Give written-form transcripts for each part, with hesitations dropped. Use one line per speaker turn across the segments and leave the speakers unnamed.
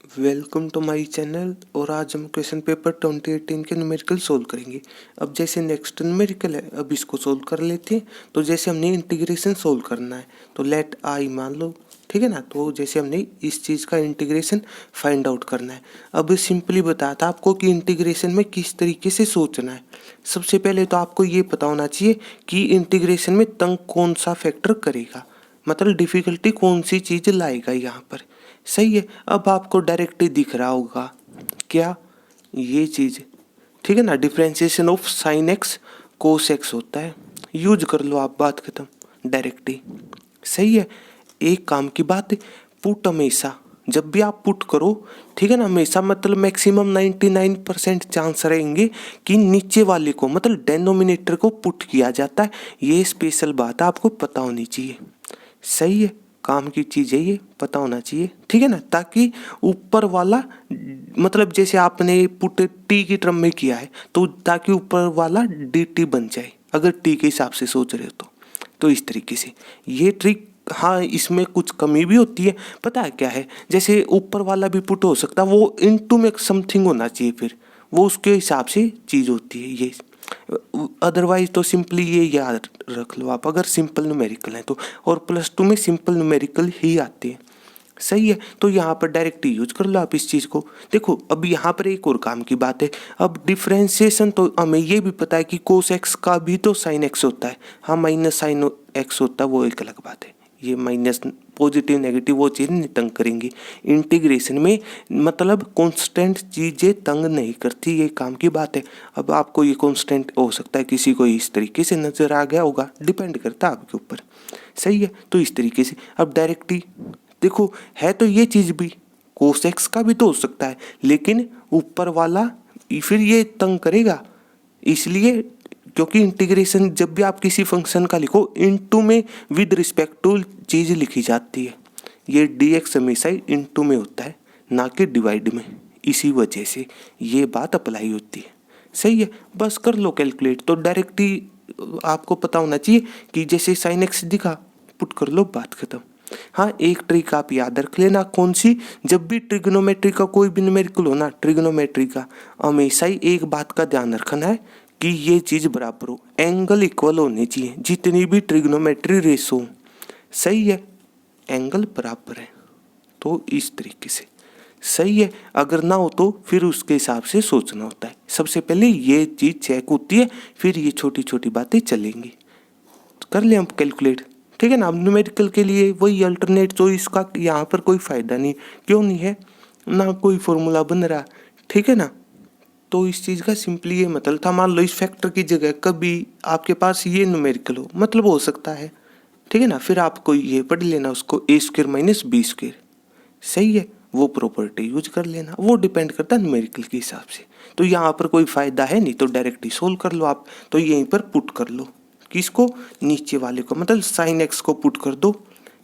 Welcome to my channel. और आज हम क्वेश्चन पेपर 2018 के न्यूमेरिकल सोल्व करेंगे। अब जैसे नेक्स्ट न्यूमेरिकल है, अब इसको सोल्व कर लेते हैं। तो जैसे हमने इंटीग्रेशन सोल्व करना है, तो लेट आई मान लो, ठीक है ना। तो जैसे हमने इस चीज़ का इंटीग्रेशन फाइंड आउट करना है। अब सिंपली बताया था आपको कि इंटीग्रेशन में किस तरीके से सोचना है। सबसे पहले तो आपको ये पता होना चाहिए कि इंटीग्रेशन में तंग कौन सा फैक्टर करेगा, मतलब डिफ़िकल्टी कौन सी चीज़ लाएगा यहाँ पर। सही है। अब आपको डायरेक्ट दिख रहा होगा क्या, ये चीज़, ठीक है ना। Differentiation of sine x cos x होता है, यूज कर लो आप, बात खत्म डायरेक्ट ही। सही है। एक काम की बात है, पुट हमेशा जब भी आप पुट करो, ठीक है ना, हमेशा मतलब मैक्सिमम 99% चांस रहेंगे कि नीचे वाले को मतलब डेनोमिनेटर को पुट किया जाता है। ये स्पेशल बात आपको पता होनी चाहिए। सही है। काम की चीज़ है, ये पता होना चाहिए, ठीक है ना। ताकि ऊपर वाला मतलब जैसे आपने पुट टी की टर्म में किया है, तो ताकि ऊपर वाला डी टी बन जाए, अगर टी के हिसाब से सोच रहे हो तो इस तरीके से ये ट्रिक। हाँ, इसमें कुछ कमी भी होती है, पता है क्या है। जैसे ऊपर वाला भी पुट हो सकता है, वो इनटू में समथिंग होना चाहिए, फिर वो उसके हिसाब से चीज़ होती है ये। अदरवाइज तो सिंपली ये याद रख लो आप, अगर सिंपल न्यूमेरिकल है तो। और +2 में सिंपल न्यूमेरिकल ही आते हैं। सही है। तो यहाँ पर डायरेक्ट यूज कर लो आप इस चीज़ को। देखो अब यहाँ पर एक और काम की बात है। अब डिफ्रेंसिएशन तो हमें ये भी पता है कि कोस एक्स का भी तो साइन एक्स होता है। हाँ, माइनस साइन एक्स होता है, वो एक अलग बात है। ये माइनस पॉजिटिव नेगेटिव वो चीज़ नहीं तंग करेंगी इंटीग्रेशन में, मतलब कांस्टेंट चीज़ें तंग नहीं करती, ये काम की बात है। अब आपको ये कांस्टेंट हो सकता है किसी को इस तरीके से नज़र आ गया होगा, डिपेंड करता है आपके ऊपर। सही है। तो इस तरीके से अब डायरेक्ट ही देखो, है तो ये चीज़ भी कोस एक्स का भी तो हो सकता है, लेकिन ऊपर वाला फिर ये तंग करेगा, इसलिए क्योंकि इंटीग्रेशन जब भी आप किसी फंक्शन का लिखो, इनटू में विद रिस्पेक्ट टू चीज़ लिखी जाती है। ये डी एक्स हमेशा ही इनटू में होता है, ना कि डिवाइड में। इसी वजह से ये बात अप्लाई होती है। सही है। बस कर लो कैलकुलेट, तो डायरेक्ट ही आपको पता होना चाहिए कि जैसे साइन एक्स दिखा, पुट कर लो, बात खत्म। हाँ, एक ट्रिक आप याद रख लेना, कौन सी, जब भी ट्रिग्नोमेट्री का कोई भी न्यूमेरिकल हो ना, ट्रिग्नोमेट्री का हमेशा ही एक बात का ध्यान रखना है कि ये चीज़ बराबर हो, एंगल इक्वल होने चाहिए जितनी भी ट्रिग्नोमेट्री रेशो। सही है। एंगल बराबर है, तो इस तरीके से। सही है। अगर ना हो तो फिर उसके हिसाब से सोचना होता है। सबसे पहले ये चीज़ चेक होती है, फिर ये छोटी छोटी बातें चलेंगी। कर ले हम कैलकुलेट, ठीक है ना। अब न्यूमेरिकल के लिए वही अल्टरनेट चॉइस का यहाँ पर कोई फ़ायदा नहीं, क्यों नहीं है, ना कोई फॉर्मूला बन रहा, ठीक है ना। तो इस चीज़ का सिंपली ये मतलब था, मान लो इस फैक्टर की जगह कभी आपके पास ये न्यूमेरिकल हो, मतलब हो सकता है, ठीक है ना। फिर आपको ये पढ़ लेना उसको, a² - b²। सही है। वो प्रॉपर्टी यूज कर लेना, वो डिपेंड करता है न्यूमेरिकल के हिसाब से। तो यहाँ पर कोई फ़ायदा है नहीं, तो डायरेक्ट ही सोल्व कर लो आप। तो यहीं पर पुट कर लो, किसको, नीचे वाले को, मतलब साइन एक्स को पुट कर दो।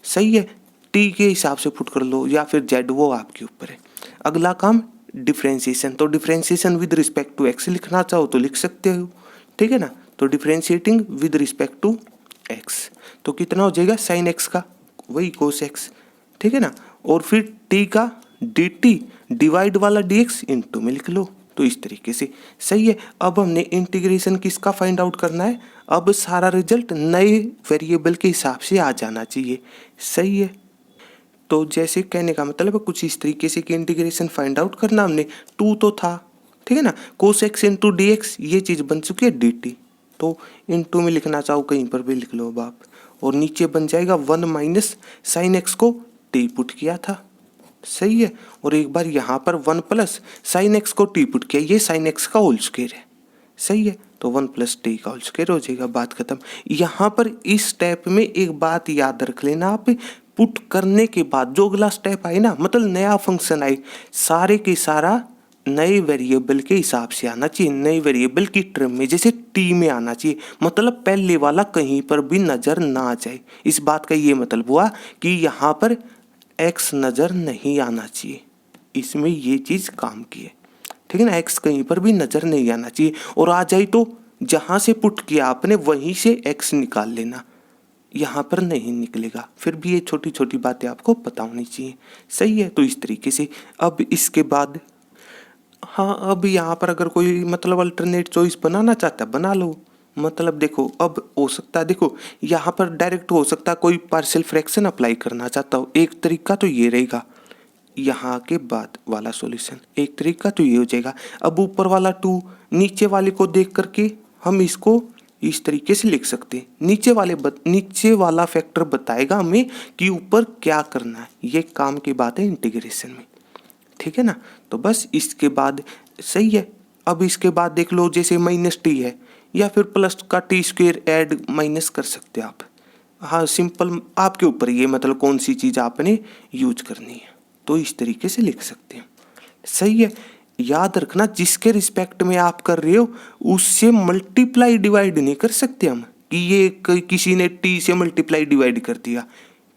सही है। टी के हिसाब से पुट कर लो या फिर जेड, वो आपके ऊपर है। अगला काम डिफ्रेंशिएशन, तो differentiation with respect to X लिखना चाहो तो लिख सकते हो, ठीक है ना। तो differentiating with respect to X, तो कितना हो जाएगा, साइन एक्स का वही कोस एक्स, ठीक है ना। और फिर टी का डी टी डिवाइड वाला डी एक्स इंटू में लिख लो, तो इस तरीके से। सही है। अब हमने इंटीग्रेशन किसका फाइंड आउट करना है, अब सारा रिजल्ट नए वेरिएबल के हिसाब से आ जाना चाहिए। सही है। तो जैसे कहने का मतलब है कुछ इस तरीके से कि इंटीग्रेशन फाइंड आउट करना हमने, टू तो था, ठीक है ना, cos x into D x, ये चीज़ बन चुकी है डी टी। तो इंटू में लिखना चाहो कहीं पर भी लिख लो अब आप, और नीचे बन जाएगा 1 माइनस साइन एक्स को टी पुट किया था। सही है। और एक बार यहाँ पर 1 प्लस साइन एक्स को टी पुट किया, ये साइन एक्स का होल स्क्वायर है। सही है। तो 1 प्लस टी का होल स्क्वायर हो जाएगा, बात खत्म। यहाँ पर इस स्टेप में एक बात याद रख लेना आप, पुट करने के बाद जो अगला स्टेप आए ना, मतलब नया फंक्शन आए, सारे के सारा नए वेरिएबल के हिसाब से आना चाहिए, नए वेरिएबल की टर्म में, जैसे टी में आना चाहिए, मतलब पहले वाला कहीं पर भी नज़र ना आ जाए। इस बात का ये मतलब हुआ कि यहाँ पर एक्स नज़र नहीं आना चाहिए, इसमें ये चीज़ काम की है, ठीक है ना। एक्स कहीं पर भी नज़र नहीं आना चाहिए, और आ जाए तो जहाँ से पुट किया आपने वहीं से एक्स निकाल लेना, यहाँ पर नहीं निकलेगा। फिर भी ये छोटी छोटी बातें आपको पता होनी चाहिए। सही है, तो इस तरीके से। अब इसके बाद हाँ, अब यहाँ पर अगर कोई मतलब अल्टरनेट चॉइस बनाना चाहता है बना लो। मतलब देखो, अब हो सकता है, देखो यहाँ पर डायरेक्ट हो सकता है कोई पार्शियल फ्रैक्शन अप्लाई करना चाहता हो। एक तरीका तो ये रहेगा, यहाँ के बाद वाला सॉल्यूशन एक तरीका तो ये हो जाएगा। अब ऊपर वाला 2 नीचे वाले को देख करके हम इसको इस तरीके से लिख सकते हैं। नीचे वाला फैक्टर बताएगा हमें कि ऊपर क्या करना है। ये काम की बात है इंटीग्रेशन में, ठीक है ना। तो बस इसके बाद सही है। अब इसके बाद देख लो, जैसे -t है या फिर प्लस का t² ऐड माइनस कर सकते हैं आप। हाँ, सिंपल आपके ऊपर ये मतलब कौन सी चीज़ आपने यूज करनी है, तो इस तरीके से लिख सकते हैं। सही है। याद रखना, जिसके रिस्पेक्ट में आप कर रहे हो उससे मल्टीप्लाई डिवाइड नहीं कर सकते हम कि ये किसी ने t से मल्टीप्लाई डिवाइड कर दिया,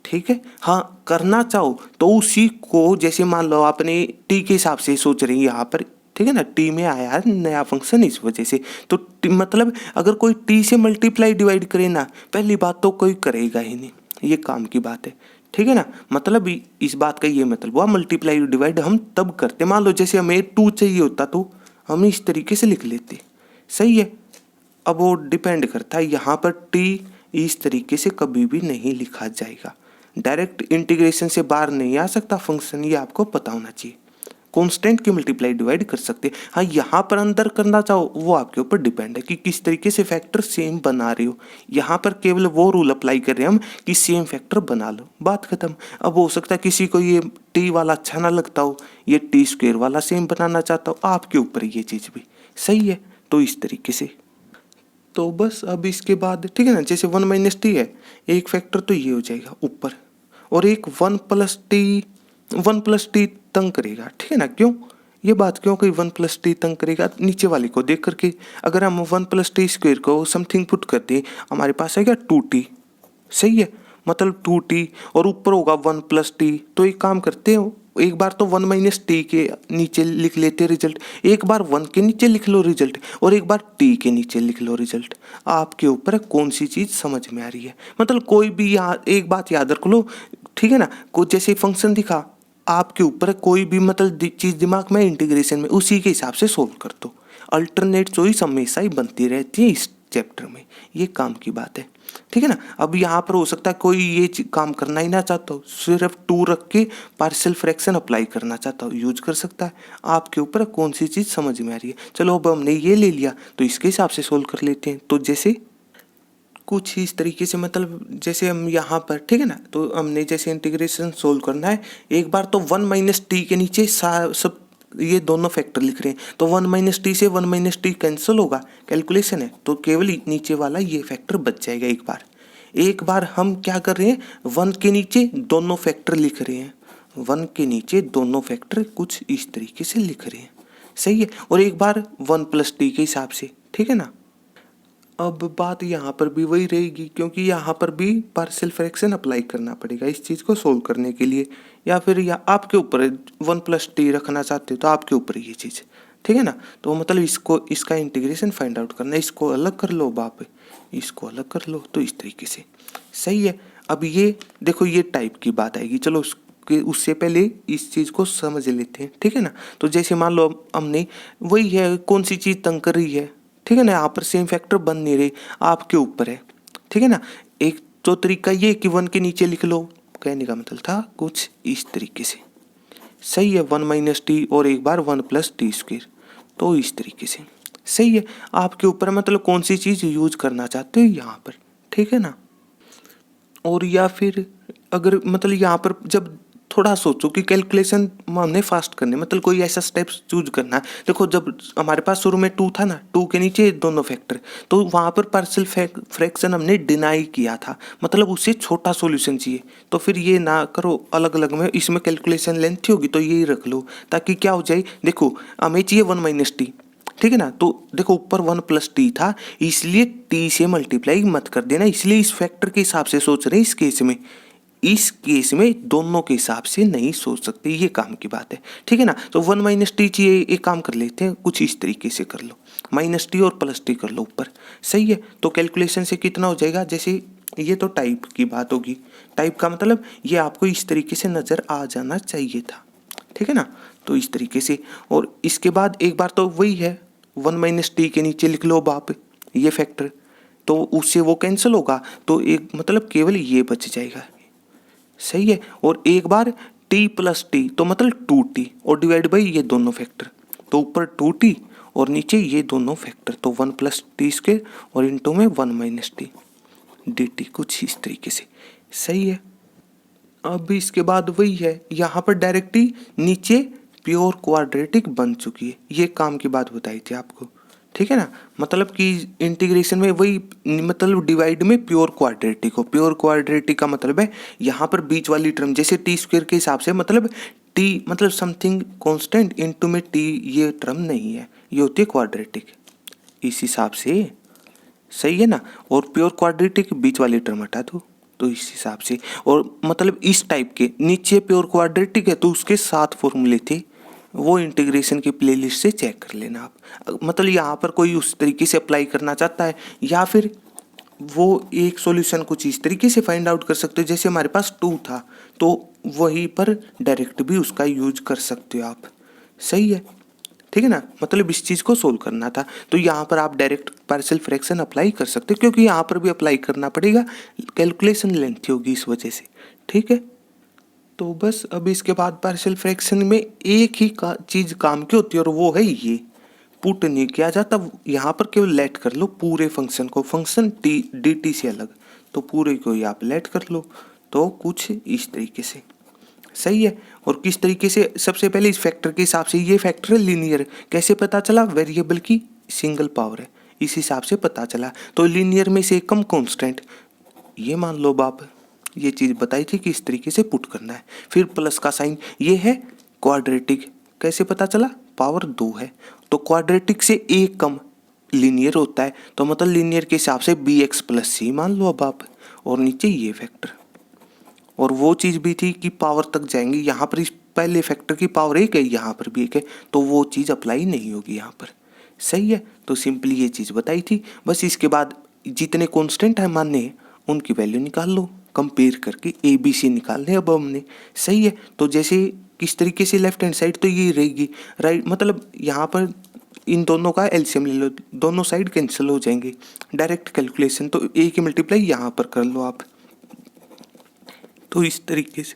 ठीक है। हाँ, करना चाहो तो उसी को, जैसे मान लो आपने t के हिसाब से सोच रही है यहाँ पर, ठीक है ना, t में आया है नया फंक्शन इस वजह से। तो मतलब अगर कोई t से मल्टीप्लाई डिवाइड करे ना, पहली बात तो कोई करेगा ही नहीं, ये काम की बात है, ठीक है ना। मतलब इस बात का ये मतलब हुआ, मल्टीप्लाई डिवाइड हम तब करते, मान लो जैसे हमें 2 चाहिए होता तो हम इस तरीके से लिख लेते। सही है। अब वो डिपेंड करता है, यहाँ पर t इस तरीके से कभी भी नहीं लिखा जाएगा। डायरेक्ट इंटीग्रेशन से बाहर नहीं आ सकता फंक्शन, ये आपको पता होना चाहिए। कांस्टेंट की मल्टीप्लाई डिवाइड कर सकते हैं। हाँ, यहाँ पर अंदर करना चाहो वो आपके ऊपर डिपेंड है कि किस तरीके से फैक्टर सेम बना रहे हो। यहाँ पर केवल वो रूल अप्लाई कर रहे हैं हम कि सेम फैक्टर बना लो, बात खत्म। अब हो सकता है किसी को ये t वाला अच्छा ना लगता हो, ये t² वाला सेम बनाना चाहता हो, आपके ऊपर ये चीज़ भी। सही है, तो इस तरीके से। तो बस अब इसके बाद ठीक है ना, जैसे 1 - t है, एक फैक्टर तो ये हो जाएगा ऊपर, और एक 1 + t तंग करेगा, ठीक है ना। क्यों ये बात, क्यों कोई 1 + t तंग करेगा, नीचे वाले को देख करके। अगर हम 1 + t² को समथिंग पुट करते हैं, हमारे पास आएगा 2t। सही है, मतलब 2t, और ऊपर होगा 1 + t। तो एक काम करते हो, एक बार तो 1 - t के नीचे लिख लेते रिजल्ट, एक बार 1 के नीचे लिख लो रिजल्ट, और एक बार t के नीचे लिख लो रिजल्ट। आपके ऊपर है कौन सी चीज़ समझ में आ रही है। मतलब कोई भी यहाँ एक बात याद रख लो, ठीक है ना, कोई जैसे फंक्शन दिखा, आपके ऊपर है कोई भी मतलब चीज़ दिमाग में इंटीग्रेशन में उसी के हिसाब से सोल्व कर दो। अल्टरनेट चॉइस हमेशा ही बनती रहती है इस चैप्टर में, ये काम की बात है, ठीक है ना। अब यहाँ पर हो सकता है कोई ये काम करना ही ना चाहता हो, सिर्फ 2 रख के पार्शियल फ्रैक्शन अप्लाई करना चाहता हो, यूज कर सकता है। आपके ऊपर कौन सी चीज़ समझ में आ रही है। चलो, अब हमने ये ले लिया तो इसके हिसाब से सोल्व कर लेते हैं। तो जैसे कुछ इस तरीके से, मतलब जैसे हम यहाँ पर ठीक है ना, तो हमने जैसे इंटीग्रेशन सोल्व करना है, एक बार तो 1 - t के नीचे सब ये दोनों फैक्टर लिख रहे हैं, तो 1 - t से 1 - t कैंसिल होगा, कैलकुलेशन है, तो केवल नीचे वाला ये फैक्टर बच जाएगा। एक बार हम क्या कर रहे हैं, 1 के नीचे दोनों फैक्टर लिख रहे हैं, 1 के नीचे दोनों फैक्टर कुछ इस तरीके से लिख रहे हैं। सही है, और एक बार 1 + t के हिसाब से, ठीक है ना। अब बात यहाँ पर भी वही रहेगी, क्योंकि यहाँ पर भी पार्शियल फ्रैक्शन अप्लाई करना पड़ेगा इस चीज़ को सोल्व करने के लिए, या फिर या आपके ऊपर 1 + t रखना चाहते हो तो आपके ऊपर ये चीज़, ठीक है ना। तो मतलब इसका इंटीग्रेशन फाइंड आउट करना है, इसको अलग कर लो बाप, इसको अलग कर लो, तो इस तरीके से। सही है। अब ये देखो, ये टाइप की बात आएगी, चलो उससे पहले इस चीज़ को समझ लेते हैं, ठीक है ना। तो जैसे मान लो हमने वही है, कौन सी चीज़ तंग कर रही है, ठीक है ना, यहाँ पर सेम फैक्टर बन नहीं रहे, आपके ऊपर है, ठीक है ना। एक तो तरीका ये कि 1 के नीचे लिख लो, कहने का मतलब था कुछ इस तरीके से। सही है, 1 - t और एक बार 1 + t², तो इस तरीके से। सही है, आपके ऊपर मतलब कौन सी चीज़ यूज करना चाहते हो यहाँ पर, ठीक है ना। और या फिर अगर मतलब यहाँ पर जब थोड़ा सोचो कि कैलकुलेशन हमने फास्ट करने, मतलब कोई ऐसा स्टेप्स चूज करना है। देखो, जब हमारे पास शुरू में 2 था ना, 2 के नीचे दोनों फैक्टर, तो वहाँ पर पार्शियल फ्रैक्शन हमने डिनाई किया था, मतलब उससे छोटा सॉल्यूशन चाहिए। तो फिर ये ना करो अलग अलग में, इसमें कैलकुलेशन लेंथी होगी तो यही रख लो, ताकि क्या हो जाए। देखो, हमें चाहिए 1 - t, ठीक है ना। तो देखो, ऊपर 1 + t था, इसलिए t से मल्टीप्लाई मत कर देना, इसलिए इस फैक्टर के हिसाब से सोच रहे हैं। इस केस में दोनों के हिसाब से नहीं सोच सकते, ये काम की बात है, ठीक है ना। तो 1 - t चाहिए, एक काम कर लेते हैं, कुछ इस तरीके से कर लो, -t और +t कर लो ऊपर। सही है, तो कैलकुलेशन से कितना हो जाएगा, जैसे ये तो टाइप की बात होगी। टाइप का मतलब ये आपको इस तरीके से नज़र आ जाना चाहिए था, ठीक है ना। तो इस तरीके से, और इसके बाद एक बार तो वही है 1 - t के नीचे लिख लो आप ये फैक्टर, तो उससे वो कैंसिल होगा, तो एक मतलब केवल ये बच जाएगा, सही है। और एक बार t+t तो मतलब 2t और डिवाइड बाई ये दोनों फैक्टर, तो ऊपर 2t और नीचे ये दोनों फैक्टर, तो 1+t² और इंटू में 1 - t dt, कुछ इस तरीके से, सही है। अब इसके बाद वही है, यहाँ पर डायरेक्ट ही नीचे प्योर क्वाड्रेटिक बन चुकी है, ये काम की बात बताई थी आपको, ठीक है ना। मतलब कि इंटीग्रेशन में वही, मतलब डिवाइड में प्योर क्वाड्रेटिक हो। प्योर क्वाड्रेटिक का मतलब है यहाँ पर बीच वाली टर्म, जैसे t² के हिसाब से, मतलब t मतलब समथिंग कांस्टेंट इनटू में t, ये टर्म नहीं है, ये होती है क्वाड्रेटिक, इस हिसाब से, सही है ना। और प्योर क्वाड्रेटिक बीच वाली टर्म हटा दो, तो इस हिसाब से। और मतलब इस टाइप के नीचे प्योर क्वाड्रेटिक है तो उसके 7 फॉर्मूले थे, वो इंटीग्रेशन की प्लेलिस्ट से चेक कर लेना आप। मतलब यहाँ पर कोई उस तरीके से अप्लाई करना चाहता है, या फिर वो एक सॉल्यूशन कुछ इस तरीके से फाइंड आउट कर सकते हो, जैसे हमारे पास 2 था तो वहीं पर डायरेक्ट भी उसका यूज कर सकते हो आप, सही है, ठीक है ना। मतलब इस चीज़ को सोल्व करना था, तो यहाँ पर आप डायरेक्ट पार्शियल फ्रैक्शन अप्लाई कर सकते हो, क्योंकि यहाँ पर भी अप्लाई करना पड़ेगा, कैलकुलेशन लेंथी होगी इस वजह से, ठीक है। तो बस अब इसके बाद पार्शियल फ्रैक्शन में एक ही चीज़ काम की होती है, और वो है ये, पुट नहीं किया जाता, यहाँ पर केवल लेट कर लो पूरे फंक्शन को, फंक्शन टी डी टी से अलग, तो पूरे को ही आप लेट कर लो, तो कुछ इस तरीके से, सही है। और किस तरीके से, सबसे पहले इस फैक्टर के हिसाब से, ये फैक्टर है लीनियर, कैसे पता चला, वेरिएबल की सिंगल पावर है इस हिसाब से पता चला, तो लीनियर में से कम कांस्टेंट, ये मान लो आप, ये चीज़ बताई थी कि इस तरीके से पुट करना है। फिर प्लस का साइन, ये है क्वाड्रेटिक, कैसे पता चला, पावर 2 है, तो क्वाड्रेटिक से एक कम लीनियर होता है, तो मतलब लीनियर के हिसाब से bx+c मान लो अब आप, और नीचे ये फैक्टर। और वो चीज़ भी थी कि पावर तक जाएंगे, यहाँ पर इस पहले फैक्टर की पावर 1 है, यहाँ पर भी 1 है, तो वो चीज़ अप्लाई नहीं होगी यहाँ पर, सही है। तो सिंपली ये चीज़ बताई थी। बस इसके बाद जितने कांस्टेंट है मानने हैं उनकी वैल्यू निकाल लो, कंपेयर करके ABC निकालने अब हमने, सही है। तो जैसे किस तरीके से लेफ्ट हैंड साइड तो ये रहेगी, राइट, मतलब यहाँ पर इन दोनों का एलसीएम ले लो, दोनों साइड कैंसिल हो जाएंगे, डायरेक्ट कैलकुलेशन, तो A की मल्टीप्लाई यहाँ पर कर लो आप, तो इस तरीके से।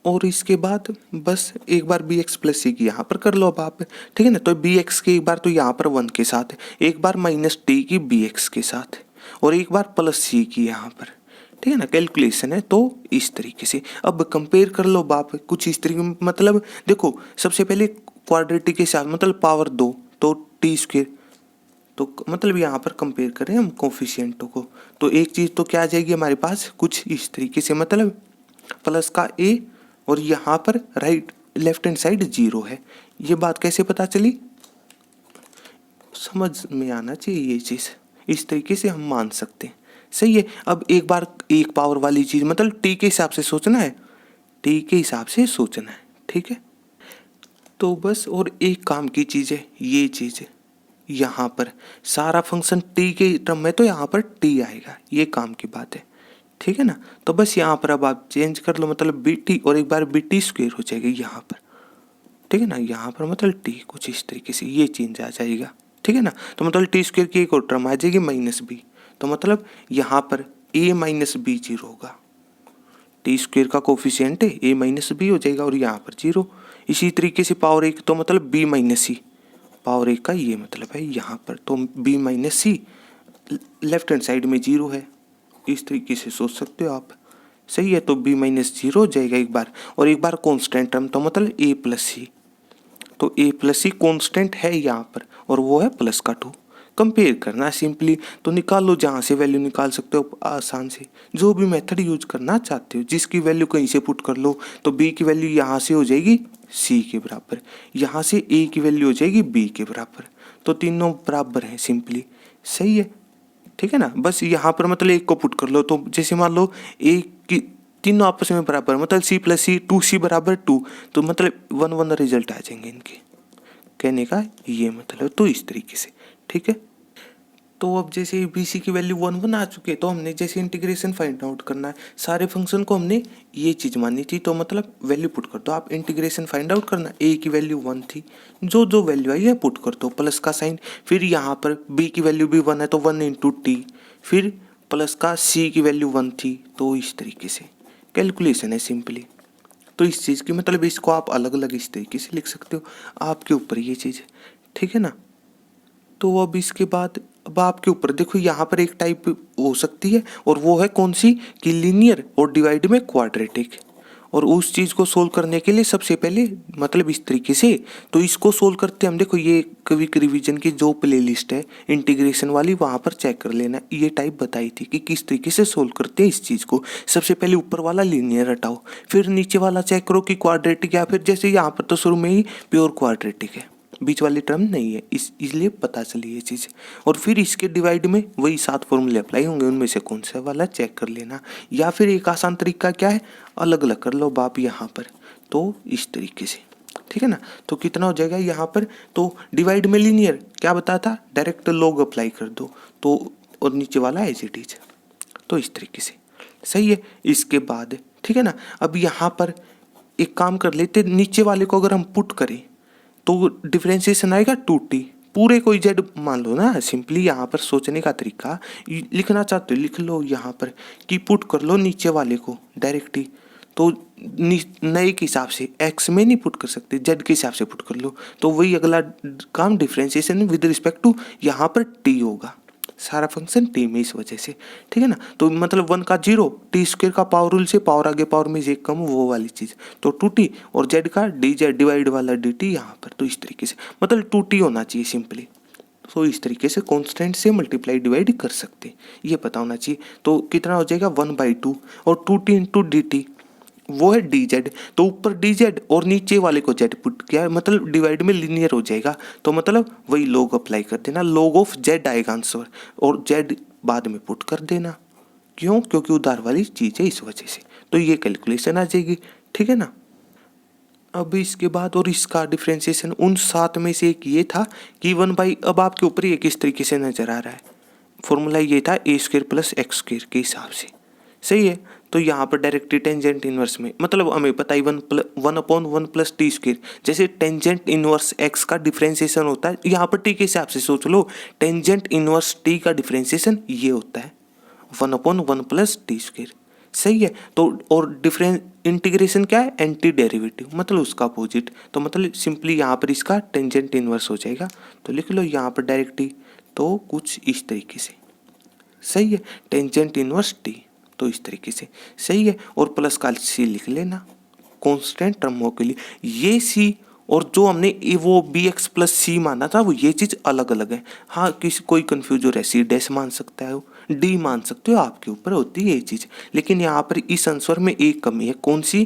और इसके बाद बस एक बार bx+c की यहाँ पर कर लो अब आप, ठीक है ना। तो bx की एक बार तो यहाँ पर 1 के साथ है, एक बार -t की bx के साथ है, और एक बार +c की यहाँ पर, ठीक है ना, कैलकुलेशन है। तो इस तरीके से अब कंपेयर कर लो बाप, कुछ इस तरीके, मतलब देखो सबसे पहले क्वाड्रेटिक के साथ, मतलब पावर 2 तो t², तो मतलब यहाँ पर कंपेयर करें हम कोफिशिएंटों को, तो एक चीज़ तो क्या आ जाएगी हमारे पास, कुछ इस तरीके से, मतलब प्लस का a, और यहाँ पर राइट लेफ्ट हैंड साइड 0 है। ये बात कैसे पता चली, समझ में आना चाहिए ये चीज़, इस तरीके से हम मान सकते हैं, सही है। अब एक बार एक पावर वाली चीज़, मतलब t के हिसाब से सोचना है, t के हिसाब से सोचना है, ठीक है। तो बस और एक काम की चीज़ है, ये चीज़ यहाँ पर सारा फंक्शन t के टर्म में, तो यहाँ पर t आएगा, ये काम की बात है, ठीक है ना। तो बस यहाँ पर अब आप चेंज कर लो, मतलब bt, और एक बार bt² हो जाएगा यहाँ पर, ठीक है ना। यहाँ पर मतलब t कुछ इस तरीके से ये चेंज आ जाएगा, ठीक है ना। तो मतलब t² की एक और टर्म आ जाएगी -b, तो मतलब यहाँ पर a - b 0 होगा, t² का कोफिशिएंट है a - b हो जाएगा, और यहाँ पर 0। इसी तरीके से पावर 1 तो मतलब b - c, पावर 1 का ये मतलब है यहाँ पर, तो b - c left hand side में 0 है, इस तरीके से सोच सकते हो आप, सही है। तो b - 0 हो जाएगा एक बार, और एक बार कांस्टेंट टर्म, तो मतलब a+c, तो a+c कांस्टेंट है यहाँ पर, और वो है प्लस का 2, कंपेयर करना है सिंपली, तो निकाल लो, जहाँ से वैल्यू निकाल सकते हो आसान से, जो भी मेथड यूज करना चाहते हो, जिसकी वैल्यू कहीं से पुट कर लो, तो b की वैल्यू यहाँ से हो जाएगी c के बराबर, यहाँ से a की वैल्यू हो जाएगी b के बराबर, तो तीनों बराबर हैं सिंपली, सही है, ठीक है ना। बस यहाँ पर मतलब एक को पुट कर लो, तो जैसे मान लो a की तीनों आपस में बराबर, मतलब c+c 2c = 2, तो मतलब 1 रिजल्ट आ जाएंगे इनके, कहने का ये मतलब, तो इस तरीके से, ठीक है। तो अब जैसे बी सी की वैल्यू 1 1 आ चुकी है, तो हमने जैसे इंटीग्रेशन फाइंड आउट करना है, सारे फंक्शन को हमने ये चीज़ मानी थी, तो मतलब वैल्यू पुट कर दो। आप इंटीग्रेशन फाइंड आउट करना, ए की वैल्यू 1 थी, जो जो वैल्यू आई है पुट कर दो, प्लस का साइन, फिर यहाँ पर बी की वैल्यू भी 1 है तो 1 इंटू टी, फिर प्लस का सी की वैल्यू 1 थी, तो इस तरीके से कैलकुलेशन है सिंपली। तो इस चीज़ की मतलब इसको आप अलग अलग इस तरीके से लिख सकते हो, आपके ऊपर ये चीज़, ठीक है ना। तो अब इसके बाद अब आपके ऊपर देखो, यहाँ पर एक टाइप हो सकती है, और वो है कौन सी, कि लीनियर और डिवाइड में क्वाड्रेटिक। और उस चीज़ को सोल्व करने के लिए सबसे पहले मतलब इस तरीके से, तो इसको सोल्व करते हम देखो, ये क्विक रिवीजन की जो प्लेलिस्ट है इंटीग्रेशन वाली, वहाँ पर चेक कर लेना, ये टाइप बताई थी कि किस तरीके से सोल्व करते हैं इस चीज़ को। सबसे पहले ऊपर वाला लीनियर हटाओ, फिर नीचे वाला चेक करो कि क्वाड्रेटिक, या फिर जैसे यहाँ पर तो शुरू में ही प्योर क्वाड्रेटिक है, बीच वाली टर्म नहीं है, इसलिए पता चली ये चीज़। और फिर इसके डिवाइड में वही 7 फॉर्मूले अप्लाई होंगे, उनमें से कौन सा वाला चेक कर लेना। या फिर एक आसान तरीका क्या है, अलग अलग कर लो बाप यहाँ पर, तो इस तरीके से, ठीक है ना। तो कितना हो जाएगा यहाँ पर, तो डिवाइड में लीनियर क्या बताया था, डायरेक्ट लॉग अप्लाई कर दो, तो और नीचे वाला एज इट इज, तो इस तरीके से सही है। इसके बाद ठीक है ना, अब यहाँ पर एक काम कर लेते, नीचे वाले को अगर हम पुट करें तो डिफरेंशिएशन आएगा 2t, पूरे कोई जेड मान लो ना। सिंपली यहाँ पर सोचने का तरीका, लिखना चाहते हो लिख लो यहाँ पर कि पुट कर लो नीचे वाले को डायरेक्ट ही, तो नए के हिसाब से एक्स में नहीं पुट कर सकते, जेड के हिसाब से पुट कर लो, तो वही अगला काम डिफरेंशिएशन विद रिस्पेक्ट टू यहाँ पर टी होगा, सारा फंक्शन टी में, इस वजह से, ठीक है ना। तो मतलब 1 का 0, टी स्क्वायर का पावर रूल से पावर आगे पावर में एक कम, वो वाली चीज़, तो 2t, और जेड का डी जेड डिवाइड वाला डी टी यहाँ पर, तो इस तरीके से मतलब 2t होना चाहिए सिंपली। तो इस तरीके से कांस्टेंट से मल्टीप्लाई डिवाइड कर सकते, ये पता होना चाहिए। तो कितना हो जाएगा 1/2, और 2t इंटू डी टी वो है डी जेड, तो ऊपर डी जेड और नीचे वाले को जेड पुट किया, मतलब डिवाइड में लीनियर हो जाएगा, तो मतलब वही लॉग अप्लाई कर देना, लॉग ऑफ जेड आएगा आंसर, और जेड बाद में पुट कर देना, क्यों, क्योंकि उधार वाली चीज़ है इस वजह से, तो ये कैलकुलेशन आ जाएगी, ठीक है ना। अब इसके बाद और इसका डिफ्रेंसिएशन उन 7 में से एक ये था कि 1/, अब आपके ऊपर ये किस तरीके से नजर आ रहा है, फॉर्मूला ये था a² + x² के हिसाब से, सही है। तो यहाँ पर डायरेक्टली टेंजेंट इनवर्स में, मतलब हमें पता है 1/1 + t², जैसे टेंजेंट इनवर्स x का डिफ्रेंसिएशन होता है, यहाँ पर t के हिसाब से सोच लो, टेंजेंट इनवर्स t का डिफ्रेंसिएशन ये होता है 1/1 + t², सही है। तो और डिफरेंस इंटीग्रेशन क्या है, एंटी डेरिवेटिव, मतलब उसका अपोजिट, तो मतलब सिंपली यहाँ पर इसका टेंजेंट इनवर्स हो जाएगा, तो लिख लो यहाँ पर डायरेक्टली, तो कुछ इस तरीके से, सही है, टेंजेंट इनवर्स टी, तो इस तरीके से सही है। और प्लस का सी लिख लेना कांस्टेंट टर्मों के लिए, ये सी और जो हमने वो बी एक्स प्लस सी माना था, वो ये चीज़ अलग अलग है। हाँ, किसी कोई कंफ्यूज हो रहा है, सी डैश मान सकता है, डी मान सकते हो, आपके ऊपर होती है ये चीज़। लेकिन यहाँ पर इस आंसर में एक कमी है, कौन सी,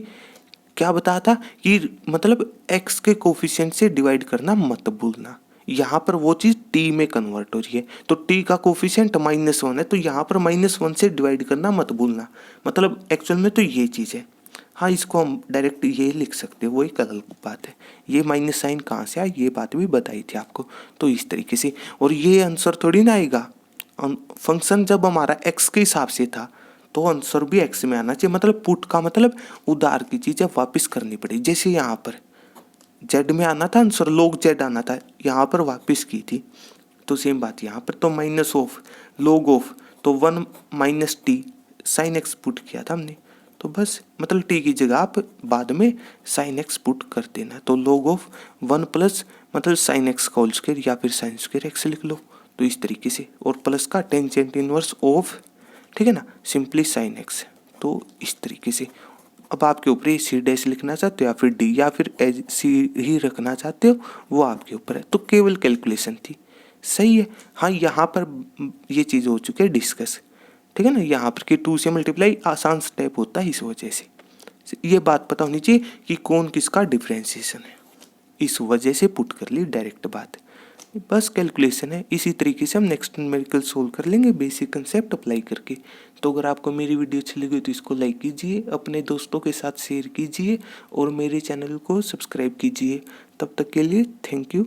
क्या बताया था कि मतलब एक्स के कोफिशिएंट से डिवाइड करना मत भूलना, यहाँ पर वो चीज़ टी में कन्वर्ट हो रही है, तो टी का कोफिशिएंट -1 है, तो यहाँ पर -1 से डिवाइड करना मत भूलना, मतलब एक्चुअल में तो ये चीज़ है। हाँ, इसको हम डायरेक्ट ये लिख सकते हैं, वो एक अलग बात है, ये माइनस साइन कहाँ से आया ये बात भी बताई थी आपको, तो इस तरीके से। और ये आंसर थोड़ी ना आएगा, फंक्शन जब हमारा एक्स के हिसाब से था तो आंसर भी एक्स में आना चाहिए, मतलब पुट का मतलब उधार की चीज़ें वापस करनी पड़ी, जैसे यहाँ पर जेड में आना था आंसर, लॉग जेड आना था, यहाँ पर वापस की थी, तो सेम बात यहाँ पर, तो माइनस ऑफ लॉग ऑफ, तो 1 - t साइन एक्स पुट किया था हमने, तो बस मतलब टी की जगह आप बाद में साइन एक्स पुट कर देना, तो लॉग ऑफ 1 प्लस मतलब साइन एक्स का होल स्क्वायर या फिर साइन स्क्वायर एक्स लिख लो, तो इस तरीके से, और प्लस का टेंजेंट इनवर्स ऑफ, ठीक है ना, सिंपली साइन एक्स, तो इस तरीके से। अब आपके ऊपर ही सी डैश लिखना चाहते हो या फिर डी या फिर एज सी ही रखना चाहते हो, वो आपके ऊपर है, तो केवल कैलकुलेशन थी, सही है। हाँ, यहाँ पर ये चीज़ हो चुकी है डिस्कस, ठीक है ना, यहाँ पर कि 2 से मल्टीप्लाई आसान स्टेप होता है, इस वजह से ये बात पता होनी चाहिए कि कौन किसका डिफ्रेंसिएशन है, इस वजह से पुट कर ली डायरेक्ट बात, बस कैलकुलेशन है। इसी तरीके से हम नेक्स्ट न्यूमेरिकल सोल्व कर लेंगे बेसिक कंसेप्ट अप्लाई करके। तो अगर आपको मेरी वीडियो अच्छी लगी तो इसको लाइक कीजिए, अपने दोस्तों के साथ शेयर कीजिए और मेरे चैनल को सब्सक्राइब कीजिए। तब तक के लिए थैंक यू।